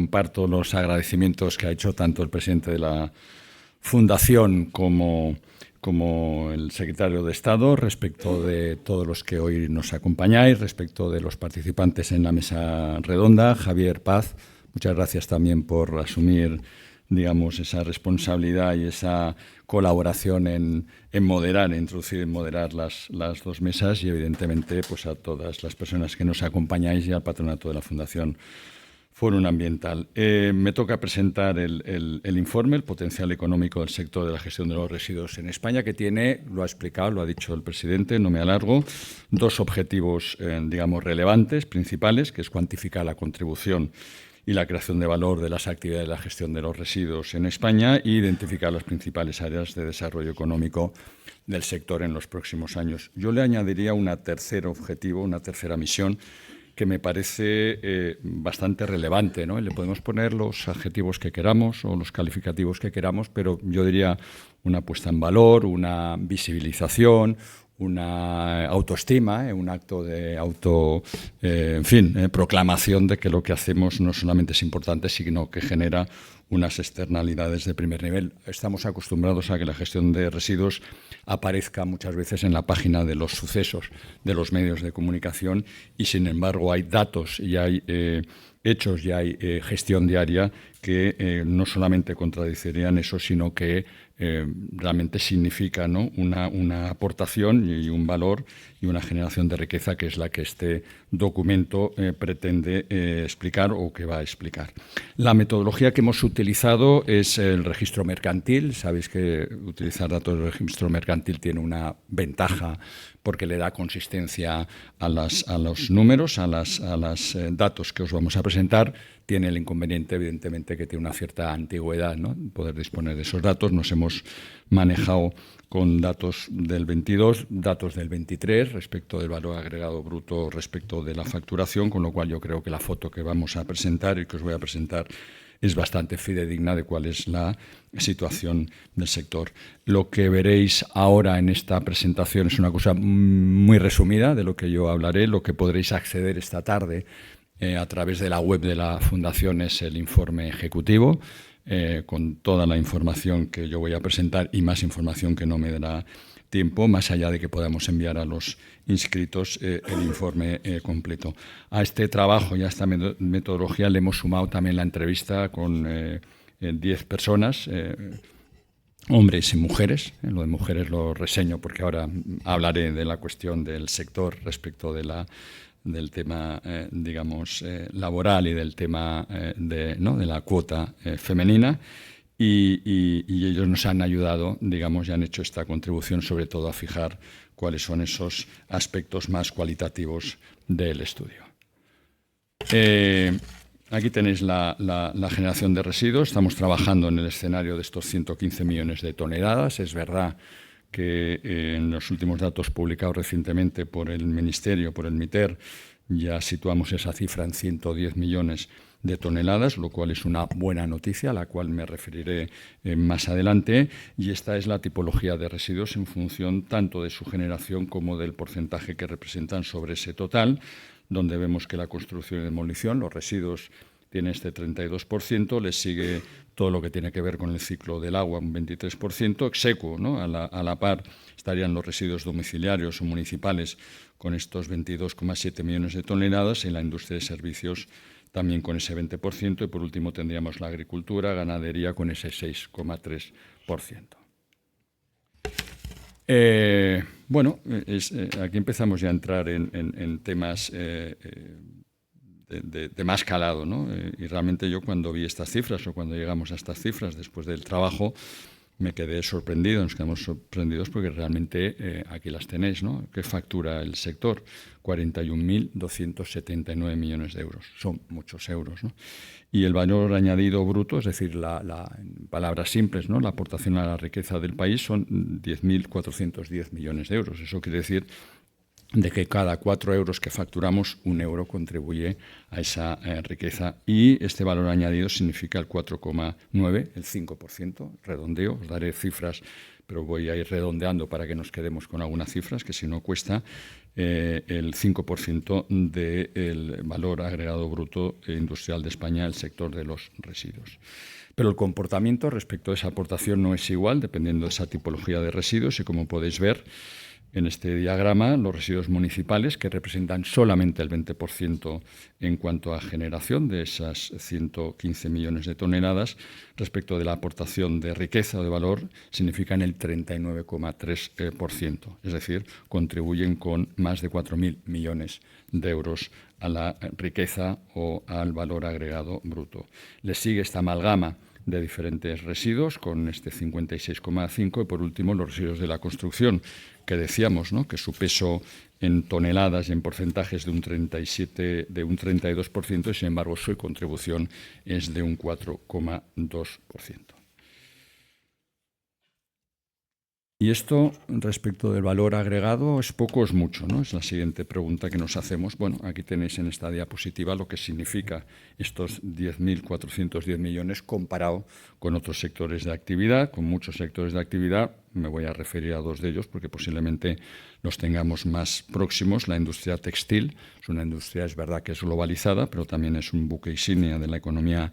comparto los agradecimientos que ha hecho tanto el presidente de la Fundación como el secretario de Estado respecto de todos los que hoy nos acompañáis, respecto de los participantes en la mesa redonda. Javier Paz, muchas gracias también por asumir, digamos, esa responsabilidad y esa colaboración en moderar, introducir en moderar las dos mesas, y evidentemente pues a todas las personas que nos acompañáis y al patronato de la Fundación Fórum Ambiental. Me toca presentar el informe, el potencial económico del sector de la gestión de los residuos en España, que tiene, lo ha explicado, lo ha dicho el presidente, no me alargo, dos objetivos, digamos, relevantes, principales, que es cuantificar la contribución y la creación de valor de las actividades de la gestión de los residuos en España e identificar las principales áreas de desarrollo económico del sector en los próximos años. Yo le añadiría un tercer objetivo, una tercera misión, que me parece bastante relevante, ¿no? Le podemos poner los adjetivos que queramos o los calificativos que queramos, pero yo diría una puesta en valor, una visibilización, una autoestima, un acto de proclamación de que lo que hacemos no solamente es importante, sino que genera unas externalidades de primer nivel. Estamos acostumbrados a que la gestión de residuos aparezca muchas veces en la página de los sucesos de los medios de comunicación y, sin embargo, hay datos y hay hechos y hay gestión diaria que no solamente contradecirían eso, sino que realmente significa, ¿no?, una aportación y un valor y una generación de riqueza, que es la que este documento pretende explicar o que va a explicar. La metodología que hemos utilizado es el registro mercantil. Sabéis que utilizar datos del registro mercantil tiene una ventaja porque le da consistencia a los números, a los datos que os vamos a presentar. Tiene el inconveniente, evidentemente, que tiene una cierta antigüedad, ¿no?, poder disponer de esos datos. Nos hemos manejado con datos del 22, datos del 23 respecto del valor agregado bruto respecto de la facturación, con lo cual yo creo que la foto que vamos a presentar y que os voy a presentar es bastante fidedigna de cuál es la situación del sector. Lo que veréis ahora en esta presentación es una cosa muy resumida de lo que yo hablaré. Lo que podréis acceder esta tarde a través de la web de la Fundación es el informe ejecutivo, con toda la información que yo voy a presentar y más información que no me dará tiempo, más allá de que podamos enviar a los inscritos el informe completo. A este trabajo y a esta metodología le hemos sumado también la entrevista con 10 personas, hombres y mujeres. Lo de mujeres lo reseño porque ahora hablaré de la cuestión del sector respecto del tema, digamos, laboral y del tema de la cuota femenina. Y ellos nos han ayudado, digamos, y han hecho esta contribución sobre todo a fijar cuáles son esos aspectos más cualitativos del estudio. Aquí tenéis la generación de residuos. Estamos trabajando en el escenario de estos 115 millones de toneladas. Es verdad que en los últimos datos publicados recientemente por el Ministerio, por el MITER, ya situamos esa cifra en 110 millones de toneladas, lo cual es una buena noticia, a la cual me referiré más adelante. Y esta es la tipología de residuos en función tanto de su generación como del porcentaje que representan sobre ese total, donde vemos que la construcción y demolición, los residuos, tiene este 32%, le sigue todo lo que tiene que ver con el ciclo del agua, un 23%, execuo, ¿no? A la par estarían los residuos domiciliarios o municipales con estos 22,7 millones de toneladas, y la industria de servicios también con ese 20%, y por último tendríamos la agricultura, ganadería con ese 6,3%. Aquí empezamos ya a entrar en temas de más calado, ¿no? Y realmente yo, cuando vi estas cifras o cuando llegamos a estas cifras después del trabajo, me quedé sorprendido, nos quedamos sorprendidos porque realmente aquí las tenéis, ¿no? ¿Qué factura el sector? 41.279 millones de euros. Son muchos euros, ¿no? Y el valor añadido bruto, es decir, en palabras simples, ¿no?, la aportación a la riqueza del país, son 10.410 millones de euros. Eso quiere decir de que cada 4 euros que facturamos, 1 euro contribuye a esa riqueza, y este valor añadido significa el 4,9, el 5%, redondeo. Os daré cifras pero voy a ir redondeando para que nos quedemos con algunas cifras, que si no cuesta el 5% del valor agregado bruto industrial de España, el sector de los residuos. Pero el comportamiento respecto a esa aportación no es igual, dependiendo de esa tipología de residuos, y como podéis ver en este diagrama, los residuos municipales, que representan solamente el 20% en cuanto a generación de esas 115 millones de toneladas, respecto de la aportación de riqueza o de valor, significan el 39,3%. Es decir, contribuyen con más de 4.000 millones de euros a la riqueza o al valor agregado bruto. Le sigue esta amalgama de diferentes residuos, con este 56,5%, y por último los residuos de la construcción, que decíamos, ¿no?, que su peso en toneladas y en porcentajes de un 32%, y sin embargo su contribución es de un 4,2%. Y esto, respecto del valor agregado, ¿es poco o es mucho?, ¿no? Es la siguiente pregunta que nos hacemos. Bueno, aquí tenéis en esta diapositiva lo que significa estos 10.410 millones comparado con otros sectores de actividad, con muchos sectores de actividad. Me voy a referir a dos de ellos porque posiblemente los tengamos más próximos. La industria textil es una industria, es verdad que es globalizada, pero también es un buque insignia de la economía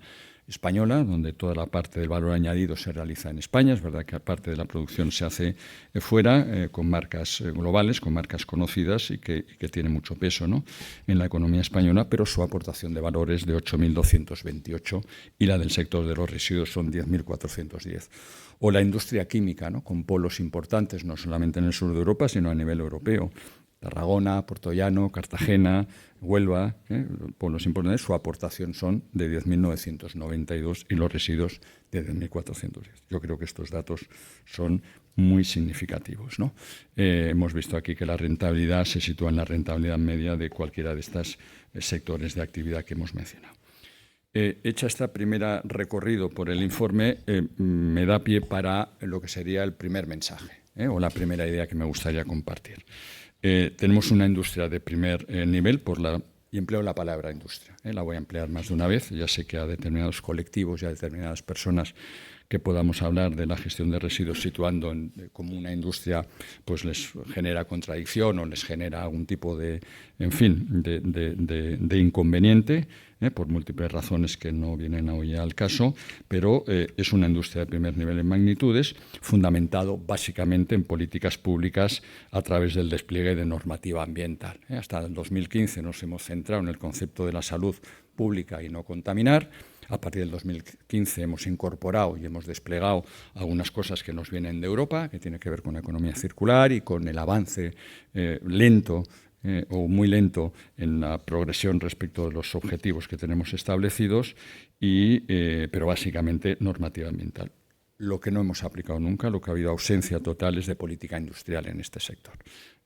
española, donde toda la parte del valor añadido se realiza en España. Es verdad que parte de la producción se hace fuera, con marcas globales, con marcas conocidas y que tiene mucho peso, ¿no?, en la economía española, pero su aportación de valor es de 8.228 y la del sector de los residuos son 10.410. O la industria química, ¿no?, con polos importantes, no solamente en el sur de Europa, sino a nivel europeo. Tarragona, Puertollano, Cartagena, Huelva, polos importantes, su aportación son de 10.992 y los residuos de 10.410. Yo creo que estos datos son muy significativos, ¿no? Hemos visto aquí que la rentabilidad se sitúa en la rentabilidad media de cualquiera de estos sectores de actividad que hemos mencionado. Hecha esta primera recorrido por el informe, me da pie para lo que sería el primer mensaje, o la primera idea que me gustaría compartir. Tenemos una industria de primer nivel y empleo la palabra industria. La voy a emplear más de una vez. Ya sé que a determinados colectivos y a determinadas personas que podamos hablar de la gestión de residuos situando como una industria, pues les genera contradicción o les genera algún tipo de, en fin, de inconveniente, por múltiples razones que no vienen hoy al caso, pero es una industria de primer nivel en magnitudes, fundamentado básicamente en políticas públicas a través del despliegue de normativa ambiental. Hasta el 2015 nos hemos centrado en el concepto de la salud pública y no contaminar. A partir del 2015 hemos incorporado y hemos desplegado algunas cosas que nos vienen de Europa, que tiene que ver con la economía circular y con el avance lento o muy lento en la progresión respecto de los objetivos que tenemos establecidos, pero básicamente normativa ambiental. Lo que no hemos aplicado nunca, lo que ha habido ausencia total, es de política industrial en este sector.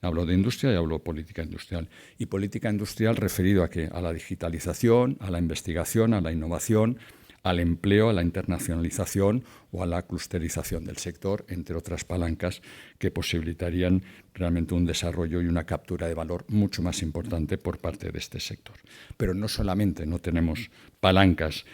Hablo de industria y hablo de política industrial. Y política industrial referido a ¿qué? A la digitalización, a la investigación, a la innovación, al empleo, a la internacionalización o a la clusterización del sector, entre otras palancas que posibilitarían realmente un desarrollo y una captura de valor mucho más importante por parte de este sector. Pero no solamente no tenemos palancas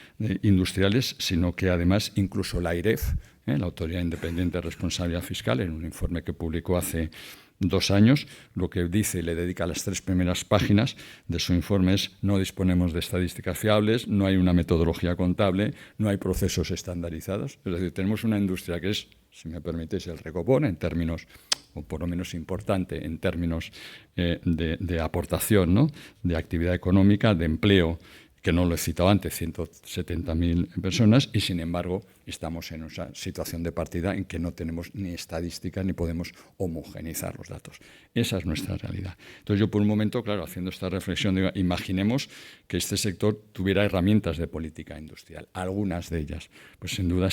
industriales, sino que además incluso la AIREF, la Autoridad Independiente de Responsabilidad Fiscal, en un informe que publicó hace 2 años, lo que dice y le dedica las 3 primeras páginas de su informe es: no disponemos de estadísticas fiables, no hay una metodología contable, no hay procesos estandarizados. Es decir, tenemos una industria que es, si me permitéis, el recopón en términos, o por lo menos importante en términos de aportación, ¿no?, de actividad económica, de empleo, que no lo he citado antes, 170.000 personas, y sin embargo estamos en una situación de partida en que no tenemos ni estadísticas ni podemos homogeneizar los datos. Esa es nuestra realidad. Entonces yo por un momento, claro, haciendo esta reflexión, digo, imaginemos que este sector tuviera herramientas de política industrial, algunas de ellas, pues sin duda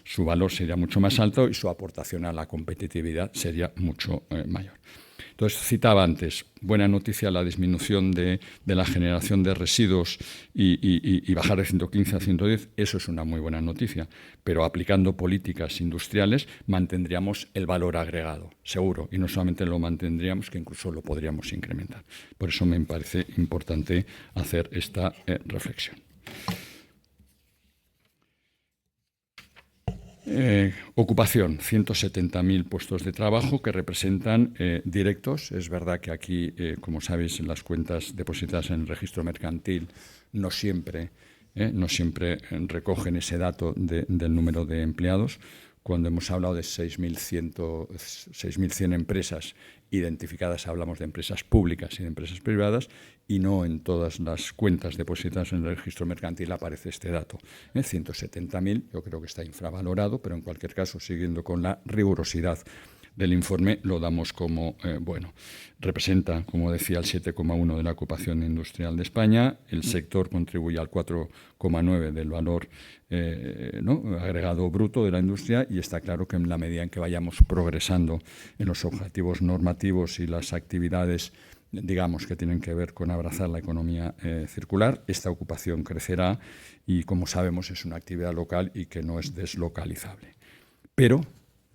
su valor sería mucho más alto y su aportación a la competitividad sería mucho mayor. Entonces, citaba antes, buena noticia la disminución de la generación de residuos y bajar de 115 a 110, eso es una muy buena noticia, pero aplicando políticas industriales mantendríamos el valor agregado, seguro, y no solamente lo mantendríamos, que incluso lo podríamos incrementar. Por eso me parece importante hacer esta reflexión. Ocupación, 170.000 puestos de trabajo que representan directos. Es verdad que aquí, como sabéis, las cuentas depositadas en el registro mercantil no siempre recogen ese dato del número de empleados. Cuando hemos hablado de 6.100 empresas identificadas, hablamos de empresas públicas y de empresas privadas, y no en todas las cuentas depositadas en el registro mercantil aparece este dato. 170.000, yo creo que está infravalorado, pero en cualquier caso, siguiendo con la rigurosidad del informe, lo damos como bueno. Representa, como decía, el 7,1% de la ocupación industrial de España. El sector contribuye al 4,9% del valor agregado bruto de la industria, y está claro que en la medida en que vayamos progresando en los objetivos normativos y las actividades, digamos, que tienen que ver con abrazar la economía circular, esta ocupación crecerá y, como sabemos, es una actividad local y que no es deslocalizable. Pero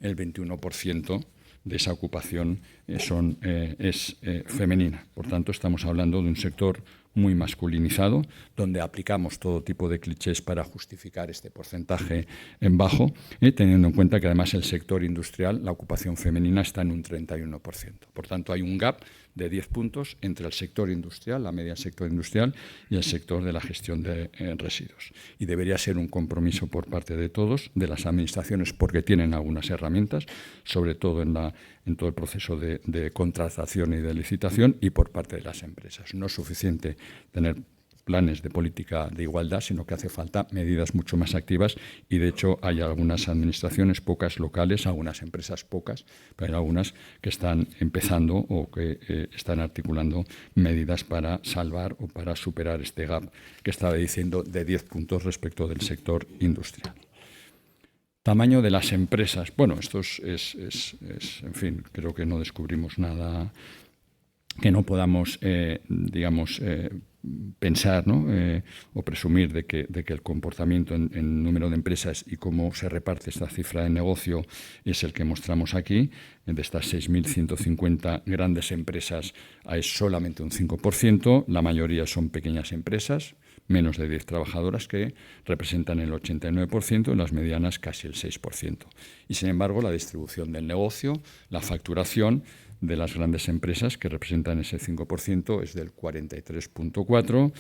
el 21% de esa ocupación es femenina. Por tanto, estamos hablando de un sector muy masculinizado, donde aplicamos todo tipo de clichés para justificar este porcentaje en bajo, teniendo en cuenta que además el sector industrial, la ocupación femenina está en un 31%. Por tanto, hay un gap de 10 puntos entre el sector industrial, la media del sector industrial, y el sector de la gestión de residuos. Y debería ser un compromiso por parte de todos, de las administraciones, porque tienen algunas herramientas, sobre todo en todo el proceso de contratación y de licitación, y por parte de las empresas. No es suficiente tener planes de política de igualdad, sino que hace falta medidas mucho más activas, y de hecho hay algunas administraciones, pocas locales, algunas empresas pocas, pero hay algunas que están empezando o que están articulando medidas para salvar o para superar este gap que estaba diciendo de 10 puntos respecto del sector industrial. Tamaño de las empresas. Bueno, esto es en fin, creo que no descubrimos nada que no podamos, pensar, ¿no? O presumir de que el comportamiento en número de empresas y cómo se reparte esta cifra de negocio es el que mostramos aquí. De estas 6.150 grandes empresas hay solamente un 5%, la mayoría son pequeñas empresas, menos de 10 trabajadoras, que representan el 89%, y las medianas casi el 6%. Y sin embargo, la distribución del negocio, la facturación de las grandes empresas, que representan ese 5%, es del 43,4%,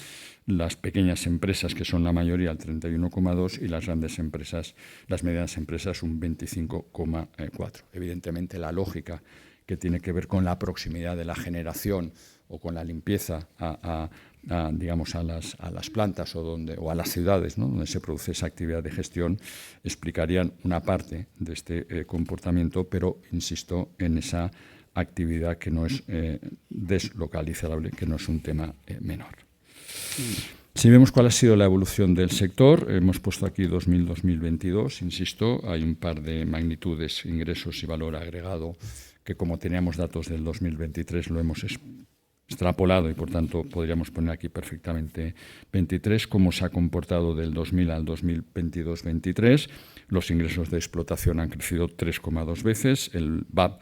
las pequeñas empresas, que son la mayoría, el 31,2%, y las grandes empresas, las medianas empresas, un 25,4%. Evidentemente, la lógica que tiene que ver con la proximidad de la generación o con la limpieza a las plantas o a las ciudades, ¿no?, donde se produce esa actividad de gestión, explicarían una parte de este comportamiento, pero insisto en esa actividad que no es deslocalizable, que no es un tema menor. Si vemos cuál ha sido la evolución del sector, hemos puesto aquí 2000-2022, insisto, hay un par de magnitudes, ingresos y valor agregado, que como teníamos datos del 2023 lo hemos extrapolado y por tanto podríamos poner aquí perfectamente 23, cómo se ha comportado del 2000 al 2022-23. Los ingresos de explotación han crecido 3,2 veces, el VAP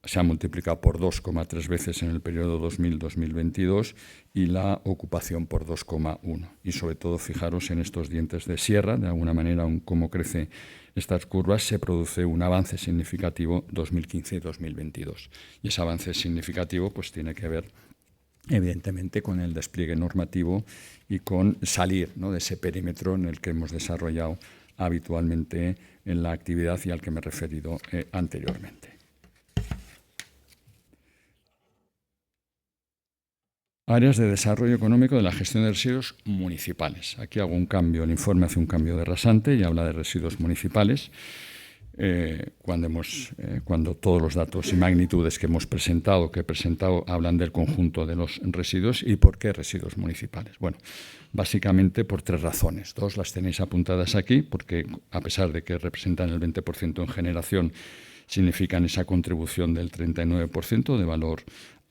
se ha multiplicado por 2,3 veces en el periodo 2000-2022 y la ocupación por 2,1. Y sobre todo, fijaros en estos dientes de sierra, de alguna manera, cómo crece estas curvas, se produce un avance significativo 2015 y 2022. Y ese avance significativo pues tiene que ver, evidentemente, con el despliegue normativo y con salir, ¿no?, de ese perímetro en el que hemos desarrollado habitualmente en la actividad y al que me he referido anteriormente. Áreas de desarrollo económico de la gestión de residuos municipales. Aquí hago un cambio, el informe hace un cambio de rasante y habla de residuos municipales. Cuando todos los datos y magnitudes que he presentado hablan del conjunto de los residuos. ¿Y por qué residuos municipales? Bueno, básicamente por 3 razones. 2 las tenéis apuntadas aquí, porque a pesar de que representan el 20% en generación, significan esa contribución del 39% de valor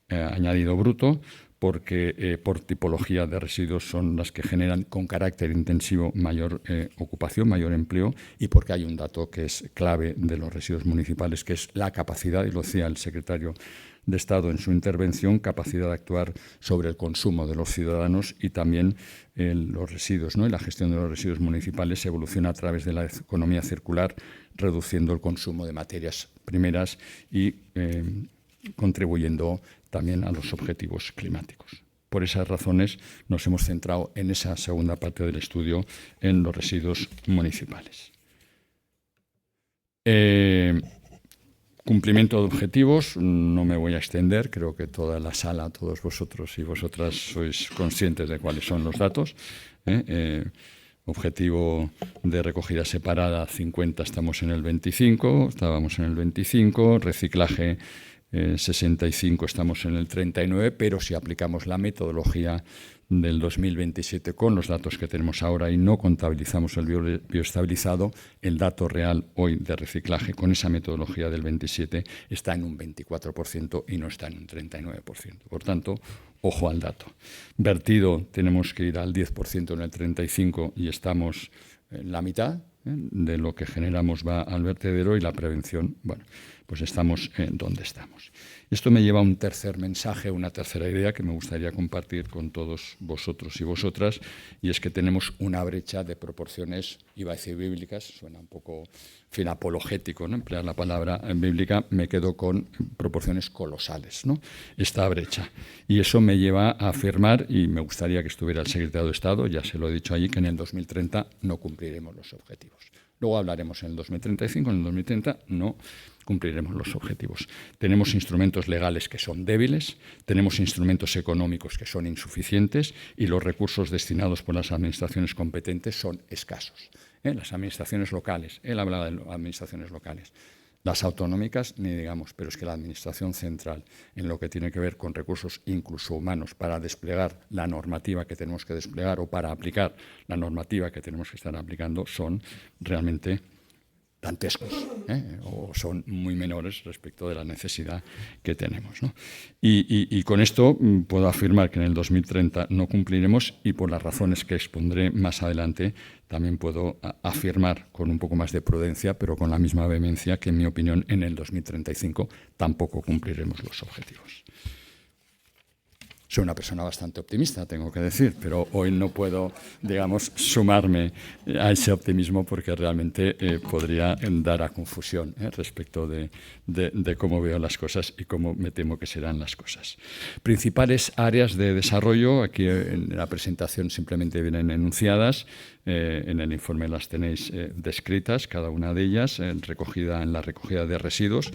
añadido bruto, porque por tipología de residuos son las que generan con carácter intensivo mayor ocupación, mayor empleo, y porque hay un dato que es clave de los residuos municipales, que es la capacidad, y lo decía el secretario de Estado en su intervención, capacidad de actuar sobre el consumo de los ciudadanos y también los residuos, ¿no? Y la gestión de los residuos municipales evoluciona a través de la economía circular, reduciendo el consumo de materias primeras y contribuyendo también a los objetivos climáticos. Por esas razones nos hemos centrado en esa segunda parte del estudio en los residuos municipales. Cumplimiento de objetivos, no me voy a extender, creo que toda la sala, todos vosotros y vosotras sois conscientes de cuáles son los datos. Objetivo de recogida separada 50, estamos en el 25, estábamos en el 25, reciclaje 65, estamos en el 39, pero si aplicamos la metodología del 2027 con los datos que tenemos ahora y no contabilizamos el bioestabilizado, el dato real hoy de reciclaje con esa metodología del 27 está en un 24% y no está en un 39%. Por tanto, ojo al dato. Vertido tenemos que ir al 10% en el 35 y estamos en la mitad de lo que generamos va al vertedero y la prevención, bueno, pues estamos donde estamos. Esto me lleva a un tercer mensaje, una tercera idea que me gustaría compartir con todos vosotros y vosotras, y es que tenemos una brecha de proporciones, iba a decir bíblicas, suena un poco, en fin, apologético, ¿no? Emplear la palabra bíblica, me quedo con proporciones colosales, ¿no? Esta brecha. Y eso me lleva a afirmar, y me gustaría que estuviera el secretario de Estado, ya se lo he dicho allí, que en el 2030 no cumpliremos los objetivos. Luego hablaremos en el 2035, en el 2030 no cumpliremos los objetivos. Tenemos instrumentos legales que son débiles, tenemos instrumentos económicos que son insuficientes y los recursos destinados por las administraciones competentes son escasos. Las administraciones locales, él hablaba de las administraciones locales, las autonómicas ni digamos, pero es que la administración central, en lo que tiene que ver con recursos incluso humanos para desplegar la normativa que tenemos que desplegar o para aplicar la normativa que tenemos que estar aplicando, son realmente dantescos, o son muy menores respecto de la necesidad que tenemos, ¿no? Y con esto puedo afirmar que en el 2030 no cumpliremos y por las razones que expondré más adelante también puedo afirmar con un poco más de prudencia, pero con la misma vehemencia que en mi opinión en el 2035 tampoco cumpliremos los objetivos. Soy una persona bastante optimista, tengo que decir, pero hoy no puedo, digamos, sumarme a ese optimismo porque realmente podría dar a confusión respecto de cómo veo las cosas y cómo me temo que serán las cosas. Principales áreas de desarrollo, aquí en la presentación simplemente vienen enunciadas, en el informe las tenéis descritas, cada una de ellas, en la recogida de residuos,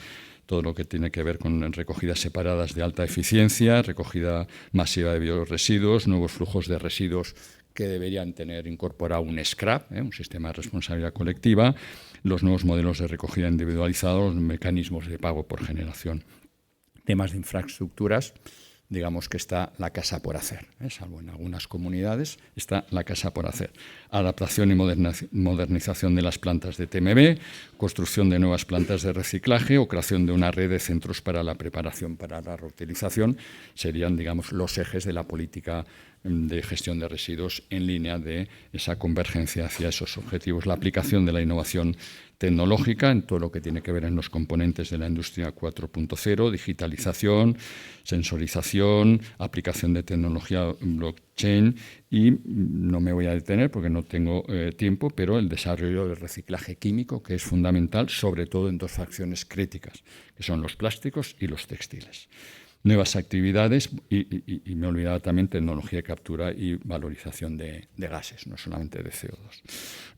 todo lo que tiene que ver con recogidas separadas de alta eficiencia, recogida masiva de bioresiduos, nuevos flujos de residuos que deberían tener incorporado un SCRAP, un sistema de responsabilidad colectiva, los nuevos modelos de recogida individualizados, mecanismos de pago por generación. Temas de infraestructuras, digamos que está la casa por hacer, salvo en algunas comunidades, está la casa por hacer. Adaptación y modernización de las plantas de TMB, construcción de nuevas plantas de reciclaje o creación de una red de centros para la preparación para la reutilización serían, digamos, los ejes de la política de gestión de residuos en línea de esa convergencia hacia esos objetivos. La aplicación de la innovación tecnológica en todo lo que tiene que ver en los componentes de la industria 4.0, digitalización, sensorización, aplicación de tecnología blockchain y no me voy a detener porque no tengo tiempo, pero el desarrollo del reciclaje químico, que es fundamental, sobre todo en dos fracciones críticas, que son los plásticos y los textiles. Nuevas actividades y me olvidaba también tecnología de captura y valorización de gases, no solamente de CO2.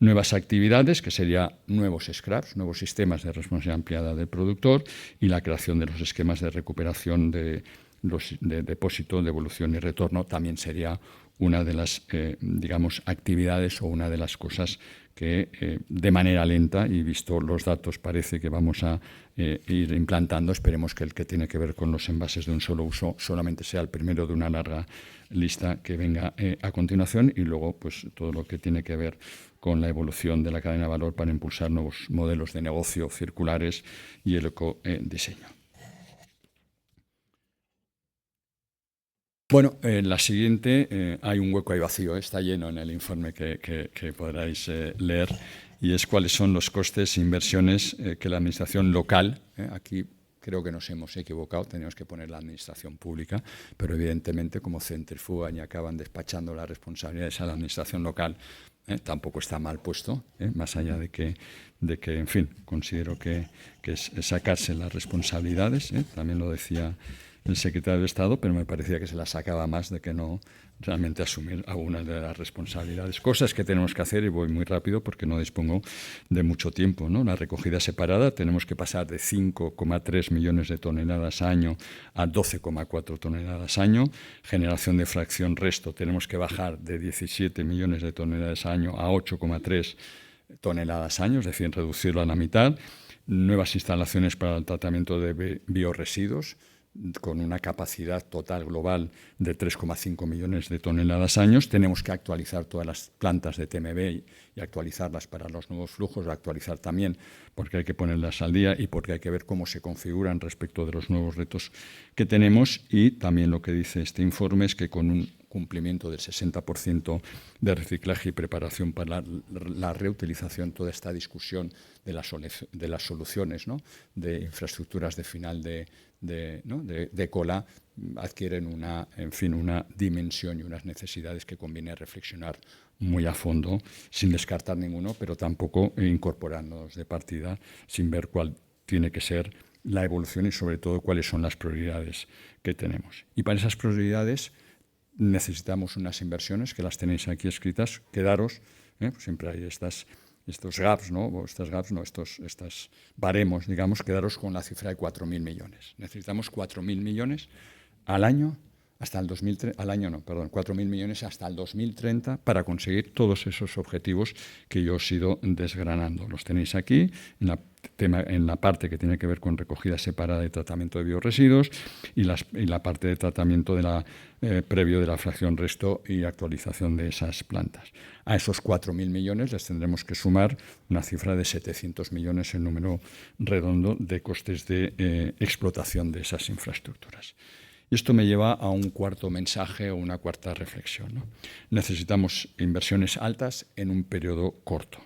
Nuevas actividades, que serían nuevos scraps, nuevos sistemas de responsabilidad ampliada del productor y la creación de los esquemas de recuperación de depósito, devolución y retorno, también sería una de las, digamos, actividades o una de las cosas que de manera lenta, y visto los datos parece que vamos a ir implantando, esperemos que el que tiene que ver con los envases de un solo uso solamente sea el primero de una larga lista que venga a continuación y luego pues todo lo que tiene que ver con la evolución de la cadena de valor para impulsar nuevos modelos de negocio circulares y el ecodiseño. Bueno, en la siguiente hay un hueco ahí vacío, está lleno en el informe que podráis leer, y es cuáles son los costes e inversiones que la administración local, aquí creo que nos hemos equivocado, tenemos que poner la administración pública, pero evidentemente como centrifugan y acaban despachando las responsabilidades a la administración local, tampoco está mal puesto, más allá de que, en fin, considero que es sacarse las responsabilidades, también lo decía el secretario de Estado, pero me parecía que se las sacaba más de que no realmente asumir algunas de las responsabilidades. Cosas que tenemos que hacer, y voy muy rápido porque no dispongo de mucho tiempo, ¿no? La recogida separada, tenemos que pasar de 5,3 millones de toneladas año a 12,4 toneladas año. Generación de fracción resto, tenemos que bajar de 17 millones de toneladas año a 8,3 toneladas año, es decir, reducirlo a la mitad. Nuevas instalaciones para el tratamiento de biorresiduos, con una capacidad total global de 3,5 millones de toneladas años. Tenemos que actualizar todas las plantas de TMB y actualizarlas para los nuevos flujos, actualizar también porque hay que ponerlas al día y porque hay que ver cómo se configuran respecto de los nuevos retos que tenemos. Y también lo que dice este informe es que con un cumplimiento del 60% de reciclaje y preparación para la reutilización, toda esta discusión de las soluciones, ¿no?, de infraestructuras de final de cola, adquieren una dimensión y unas necesidades que conviene reflexionar muy a fondo, sin descartar ninguno, pero tampoco incorporándonos de partida, sin ver cuál tiene que ser la evolución y sobre todo cuáles son las prioridades que tenemos. Y para esas prioridades necesitamos unas inversiones que las tenéis aquí escritas. Quedaros, siempre hay estos gaps, ¿no? O estos baremos, digamos, quedaros con la cifra de 4.000 millones. Necesitamos 4.000 millones al año hasta el 2030, 4.000 millones hasta el 2030 para conseguir todos esos objetivos que yo os he ido desgranando. Los tenéis aquí en la parte que tiene que ver con recogida separada y tratamiento de biorresiduos y la parte de tratamiento previo de la fracción resto y actualización de esas plantas. A esos 4.000 millones les tendremos que sumar una cifra de 700 millones en número redondo de costes de explotación de esas infraestructuras. Y esto me lleva a un cuarto mensaje o una cuarta reflexión, ¿no? Necesitamos inversiones altas en un periodo corto.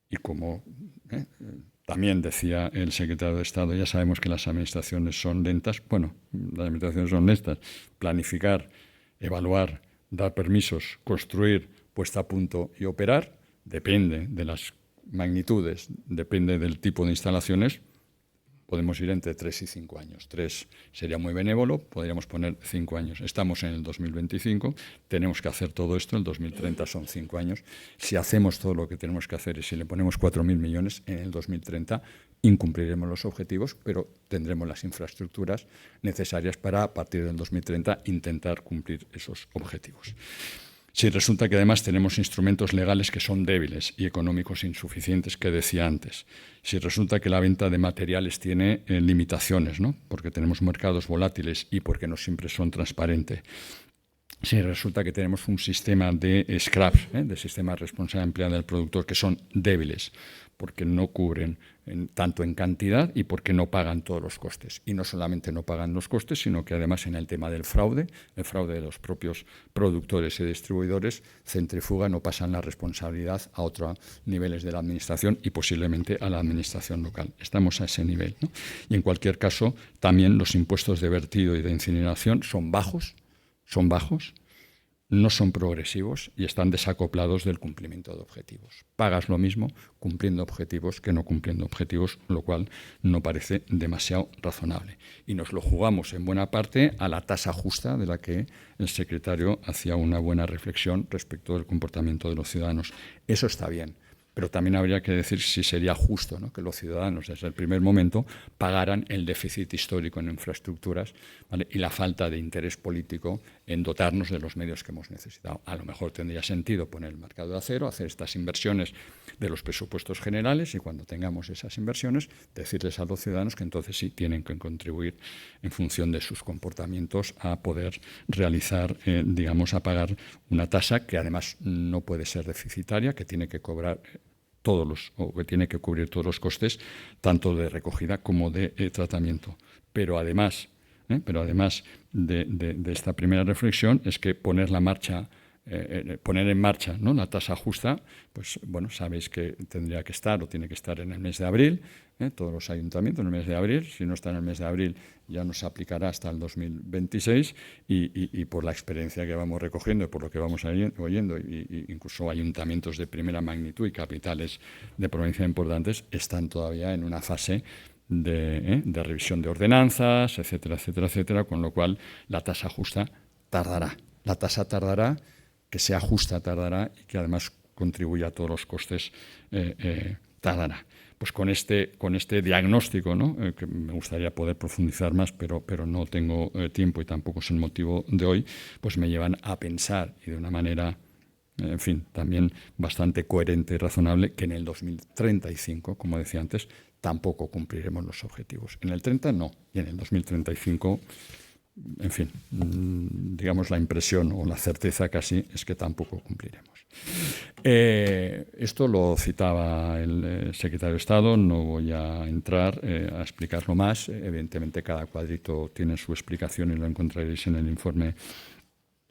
Y como también decía el secretario de Estado, ya sabemos que las administraciones son lentas. Bueno, las administraciones son lentas. Planificar, evaluar, dar permisos, construir, puesta a punto y operar, depende de las magnitudes, depende del tipo de instalaciones. Podemos ir entre 3 y 5 años. 3 sería muy benévolo, podríamos poner 5 años. Estamos en el 2025, tenemos que hacer todo esto, el 2030 son 5 años. Si hacemos todo lo que tenemos que hacer y si le ponemos 4.000 millones, en el 2030 incumpliremos los objetivos, pero tendremos las infraestructuras necesarias para, a partir del 2030, intentar cumplir esos objetivos. Si resulta que además tenemos instrumentos legales que son débiles y económicos insuficientes, que decía antes. Si resulta que la venta de materiales tiene limitaciones, ¿no?, porque tenemos mercados volátiles y porque no siempre son transparentes. Si resulta que tenemos un sistema de scraps, de sistema de responsabilidad empleada del productor, que son débiles, porque no cubren tanto en cantidad y porque no pagan todos los costes. Y no solamente no pagan los costes, sino que además en el tema del fraude, el fraude de los propios productores y distribuidores, centrifugan o pasan la responsabilidad a otros niveles de la administración y posiblemente a la administración local. Estamos a ese nivel, ¿no? Y en cualquier caso, también los impuestos de vertido y de incineración son bajos, no son progresivos y están desacoplados del cumplimiento de objetivos. Pagas lo mismo cumpliendo objetivos que no cumpliendo objetivos, lo cual no parece demasiado razonable. Y nos lo jugamos en buena parte a la tasa justa de la que el secretario hacía una buena reflexión respecto del comportamiento de los ciudadanos. Eso está bien. Pero también habría que decir si sería justo, ¿no?, que los ciudadanos desde el primer momento pagaran el déficit histórico en infraestructuras, ¿vale?, y la falta de interés político en dotarnos de los medios que hemos necesitado. A lo mejor tendría sentido poner el mercado de acero, hacer estas inversiones de los presupuestos generales y cuando tengamos esas inversiones decirles a los ciudadanos que entonces sí tienen que contribuir en función de sus comportamientos a poder realizar, a pagar una tasa que además no puede ser deficitaria, que tiene que cobrar que tiene que cubrir todos los costes, tanto de recogida como de tratamiento. Pero además de esta primera reflexión, es que poner la marcha poner en marcha, ¿no?, la tasa justa, pues bueno, sabéis que tendría que estar o tiene que estar en el mes de abril, todos los ayuntamientos en el mes de abril. Si no está en el mes de abril, ya no se aplicará hasta el 2026 y por la experiencia que vamos recogiendo y por lo que vamos oyendo, y incluso ayuntamientos de primera magnitud y capitales de provincia importantes están todavía en una fase de revisión de ordenanzas, etcétera, etcétera, etcétera, con lo cual la tasa justa tardará. La tasa tardará, que sea justa tardará y que además contribuya a todos los costes tardará. Pues con este diagnóstico, ¿no?, que me gustaría poder profundizar más, pero no tengo tiempo y tampoco es el motivo de hoy, pues me llevan a pensar, y de una manera, en fin, también bastante coherente y razonable, que en el 2035, como decía antes, tampoco cumpliremos los objetivos. En el 30 no, y en el 2035, en fin, digamos la impresión o la certeza casi es que tampoco cumpliremos. Esto lo citaba el secretario de Estado, no voy a entrar a explicarlo más. Evidentemente cada cuadrito tiene su explicación y lo encontraréis en el informe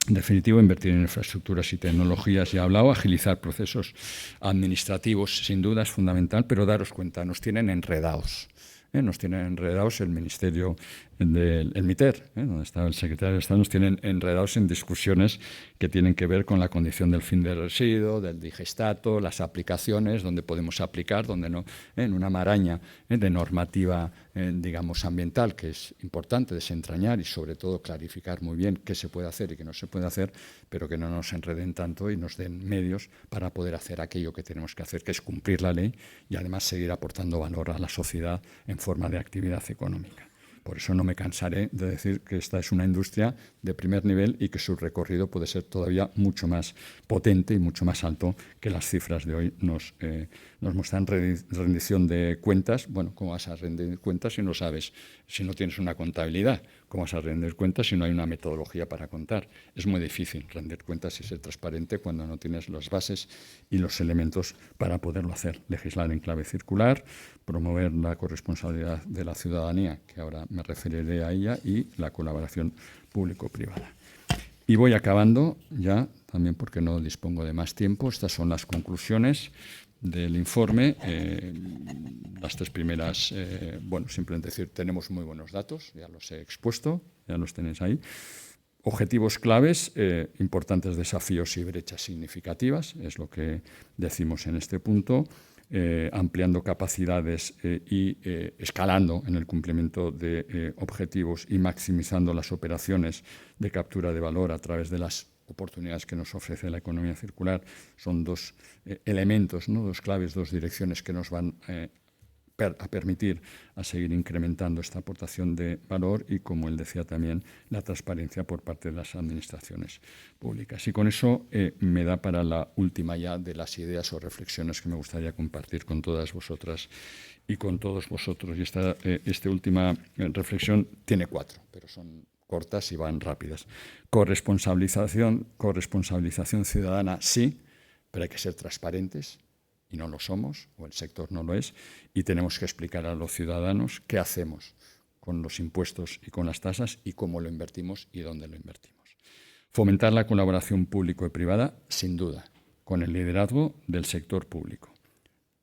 definitivo. Invertir en infraestructuras y tecnologías, ya he hablado. Agilizar procesos administrativos, sin duda es fundamental, pero daros cuenta, nos tienen enredados. Nos tienen enredados el Ministerio del MITER, donde está el secretario de Estado, nos tienen enredados en discusiones que tienen que ver con la condición del fin de residuo, del digestato, las aplicaciones, donde podemos aplicar, donde no, en una maraña de normativa, digamos, ambiental, que es importante desentrañar y sobre todo clarificar muy bien qué se puede hacer y qué no se puede hacer, pero que no nos enreden tanto y nos den medios para poder hacer aquello que tenemos que hacer, que es cumplir la ley y además seguir aportando valor a la sociedad en forma de actividad económica. Por eso no me cansaré de decir que esta es una industria de primer nivel y que su recorrido puede ser todavía mucho más potente y mucho más alto que las cifras de hoy nos muestran. Rendición de cuentas. Bueno, ¿cómo vas a rendir cuentas si no sabes, si no tienes una contabilidad? ¿Cómo vas a rendir cuentas si no hay una metodología para contar? Es muy difícil rendir cuentas y ser transparente cuando no tienes las bases y los elementos para poderlo hacer. Legislar en clave circular, promover la corresponsabilidad de la ciudadanía, que ahora me referiré a ella, y la colaboración público-privada. Y voy acabando ya, también porque no dispongo de más tiempo. Estas son las conclusiones del informe. Las tres primeras, bueno, simplemente decir, tenemos muy buenos datos, ya los he expuesto, ya los tenéis ahí. Objetivos claves, importantes desafíos y brechas significativas, es lo que decimos en este punto. Ampliando capacidades y escalando en el cumplimiento de objetivos y maximizando las operaciones de captura de valor a través de las oportunidades que nos ofrece la economía circular. Son dos elementos, ¿no?, dos claves, dos direcciones que nos van a permitir a seguir incrementando esta aportación de valor y, como él decía también, la transparencia por parte de las administraciones públicas. Y con eso me da para la última ya de las ideas o reflexiones que me gustaría compartir con todas vosotras y con todos vosotros. Y esta última reflexión tiene 4, pero son cortas y van rápidas. Corresponsabilización ciudadana, sí, pero hay que ser transparentes. Y no lo somos, o el sector no lo es, y tenemos que explicar a los ciudadanos qué hacemos con los impuestos y con las tasas y cómo lo invertimos y dónde lo invertimos. Fomentar la colaboración público y privada, sin duda, con el liderazgo del sector público.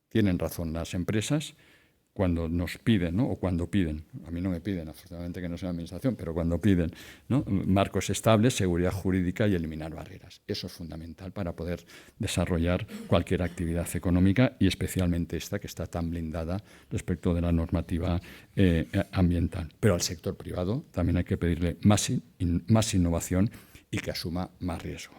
Tienen razón las empresas cuando nos piden, ¿no?, o cuando piden, a mí no me piden, afortunadamente que no soy administración, pero cuando piden, ¿no?, marcos estables, seguridad jurídica y eliminar barreras. Eso es fundamental para poder desarrollar cualquier actividad económica y especialmente esta que está tan blindada respecto de la normativa ambiental. Pero al sector privado también hay que pedirle más innovación y que asuma más riesgo.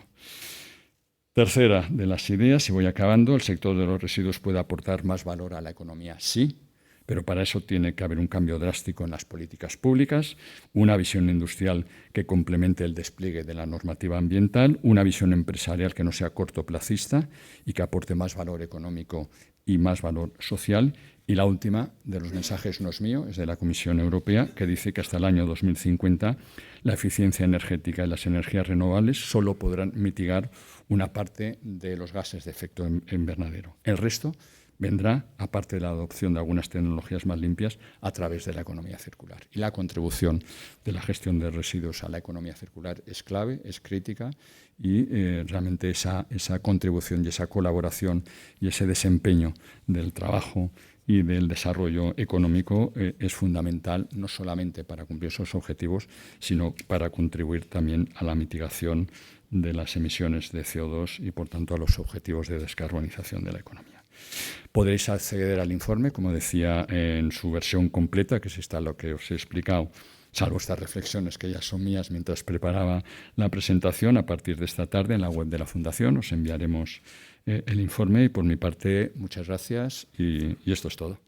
Tercera de las ideas, y voy acabando, el sector de los residuos puede aportar más valor a la economía, sí, pero para eso tiene que haber un cambio drástico en las políticas públicas, una visión industrial que complemente el despliegue de la normativa ambiental, una visión empresarial que no sea cortoplacista y que aporte más valor económico y más valor social. Y la última de los mensajes no es mío, es de la Comisión Europea, que dice que hasta el año 2050 la eficiencia energética y las energías renovables solo podrán mitigar una parte de los gases de efecto invernadero. El resto vendrá, aparte de la adopción de algunas tecnologías más limpias, a través de la economía circular. Y la contribución de la gestión de residuos a la economía circular es clave, es crítica, y realmente esa contribución y esa colaboración y ese desempeño del trabajo y del desarrollo económico es fundamental, no solamente para cumplir esos objetivos, sino para contribuir también a la mitigación de las emisiones de CO2 y, por tanto, a los objetivos de descarbonización de la economía. Podréis acceder al informe, como decía, en su versión completa, que es esta lo que os he explicado, salvo estas reflexiones que ya son mías mientras preparaba la presentación. A partir de esta tarde en la web de la Fundación os enviaremos el informe, y por mi parte muchas gracias y esto es todo.